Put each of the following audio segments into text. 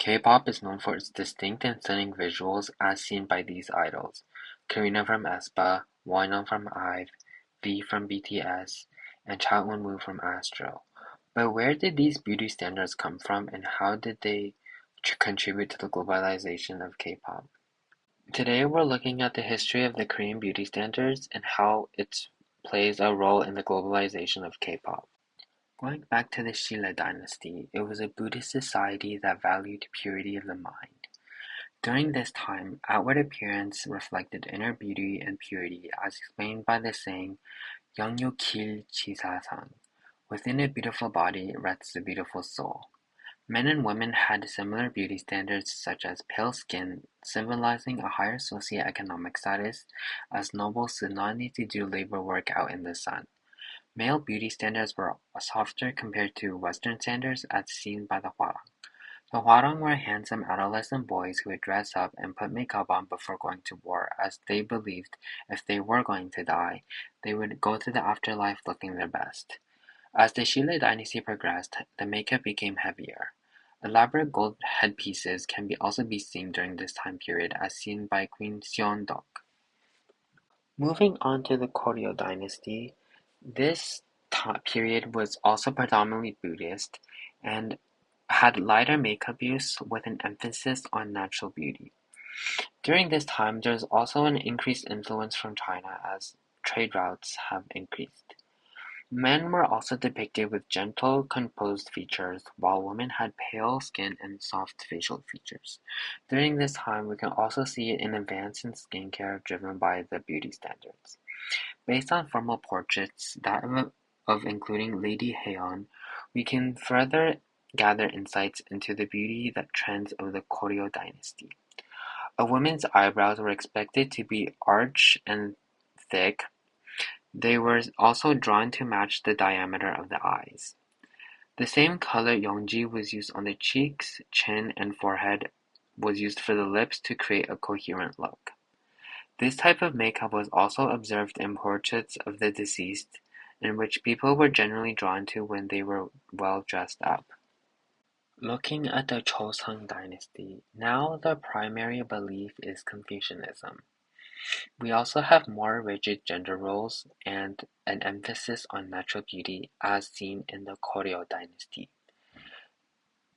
K-pop is known for its distinct and stunning visuals as seen by these idols: Karina from aespa, Wonyoung from IVE, V from BTS, and Cha Eun-woo from Astro. But where did these beauty standards come from, and how did they contribute to the globalization of K-pop? Today we're looking at the history of the Korean beauty standards and how it plays a role in the globalization of K-pop. Going back to the Silla dynasty, it was a Buddhist society that valued purity of the mind. During this time, outward appearance reflected inner beauty and purity, as explained by the saying, "영유 길 지사상." Within a beautiful body rests a beautiful soul. Men and women had similar beauty standards, such as pale skin, symbolizing a higher socioeconomic status, as nobles did not need to do labor work out in the sun. Male beauty standards were softer compared to Western standards as seen by the Hwarang. The Hwarang were handsome adolescent boys who would dress up and put makeup on before going to war, as they believed if they were going to die, they would go to the afterlife looking their best. As the Silla dynasty progressed, the makeup became heavier. Elaborate gold headpieces can also be seen during this time period, as seen by Queen Seongdeok. Moving on to the Goryeo dynasty, this period was also predominantly Buddhist and had lighter makeup use with an emphasis on natural beauty. During this time, there was also an increased influence from China as trade routes have increased. Men were also depicted with gentle, composed features, while women had pale skin and soft facial features. During this time, we can also see an advance in skincare driven by the beauty standards. Based on formal portraits, that of including Lady Haeyeon, we can further gather insights into the beauty trends of the Goryeo dynasty. A woman's eyebrows were expected to be arched and thick. They were also drawn to match the diameter of the eyes. The same color yongji was used on the cheeks, chin, and forehead was used for the lips to create a coherent look. This type of makeup was also observed in portraits of the deceased, in which people were generally drawn to when they were well dressed up. Looking at the Joseon dynasty, now the primary belief is Confucianism. We also have more rigid gender roles and an emphasis on natural beauty as seen in the Goryeo dynasty.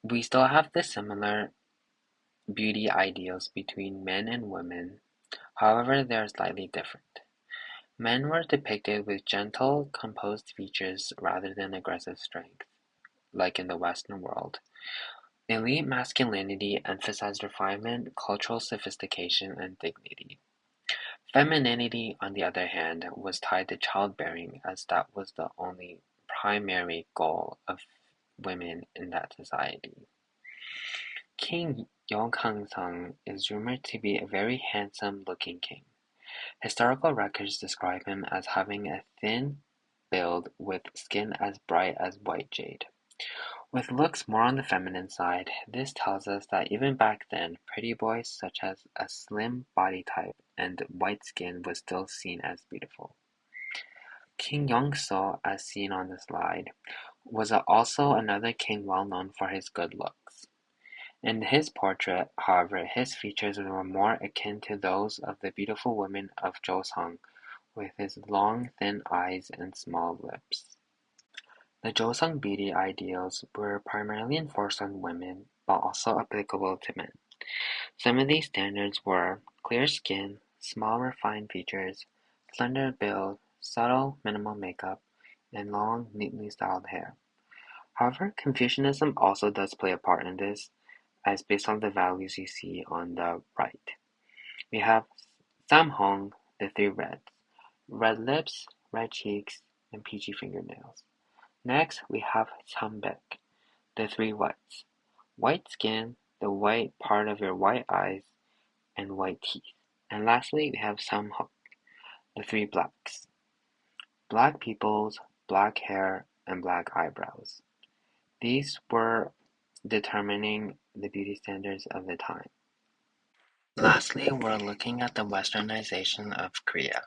We still have the similar beauty ideals between men and women, however they are slightly different. Men were depicted with gentle, composed features rather than aggressive strength, like in the Western world. Elite masculinity emphasized refinement, cultural sophistication, and dignity. Femininity, on the other hand, was tied to childbearing, as that was the only primary goal of women in that society. King Yeonghangsung is rumored to be a very handsome-looking king. Historical records describe him as having a thin build with skin as bright as white jade. With looks more on the feminine side, this tells us that even back then, pretty boys such as a slim body type and white skin was still seen as beautiful. King Yongso, as seen on the slide, was also another king well known for his good looks. In his portrait, however, his features were more akin to those of the beautiful women of Joseon, with his long, thin eyes and small lips. The Joseon beauty ideals were primarily enforced on women, but also applicable to men. Some of these standards were clear skin, small refined features, slender build, subtle minimal makeup, and long, neatly styled hair. However, Confucianism also does play a part in this, as based on the values you see on the right. We have Samhong, the three reds: red lips, red cheeks, and peachy fingernails. Next, we have Sambaek, the three whites: white skin, the white part of your white eyes, and white teeth. And lastly, we have Samhok, the three blacks: black pupils, black hair, and black eyebrows. These were determining the beauty standards of the time. Lastly, we're looking at the westernization of Korea.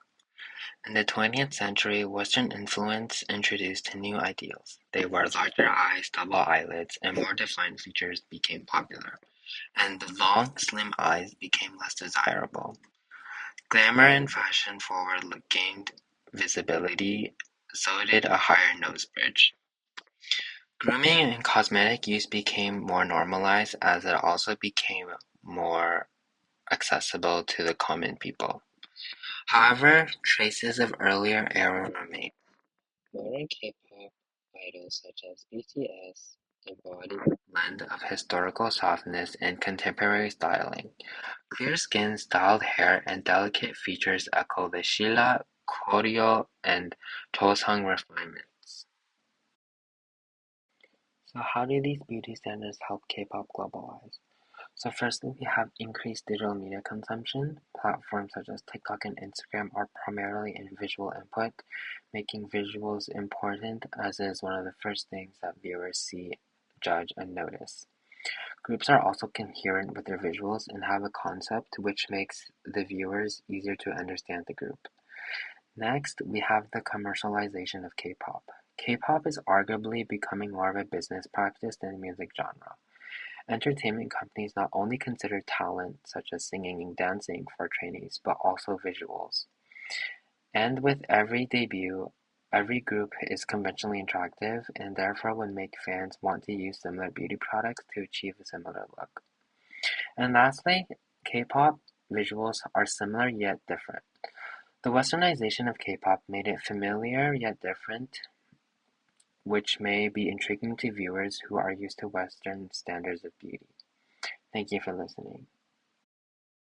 In the 20th century, Western influence introduced new ideals. They were larger eyes, double eyelids, and more defined features became popular. and the long, slim eyes became less desirable. Glamour and fashion-forward look gained visibility, so did a higher nose bridge. Grooming and cosmetic use became more normalized as it also became more accessible to the common people. However, traces of earlier era remain. Modern K-pop idols such as BTS embody a blend of historical softness and contemporary styling. Clear skin, styled hair, and delicate features echo the Silla, Goryeo, and Joseon refinements. So how do these beauty standards help K-pop globalize? So firstly, we have increased digital media consumption. Platforms such as TikTok and Instagram are primarily in visual input, making visuals important as it is one of the first things that viewers see, judge, and notice. Groups are also coherent with their visuals and have a concept which makes the viewers easier to understand the group. Next, we have the commercialization of K-pop. K-pop is arguably becoming more of a business practice than a music genre. Entertainment companies not only consider talent such as singing and dancing for trainees, but also visuals. And with every debut, every group is conventionally attractive and therefore would make fans want to use similar beauty products to achieve a similar look. And lastly, K-pop visuals are similar yet different. The westernization of K-pop made it familiar yet different, which may be intriguing to viewers who are used to Western standards of beauty. Thank you for listening.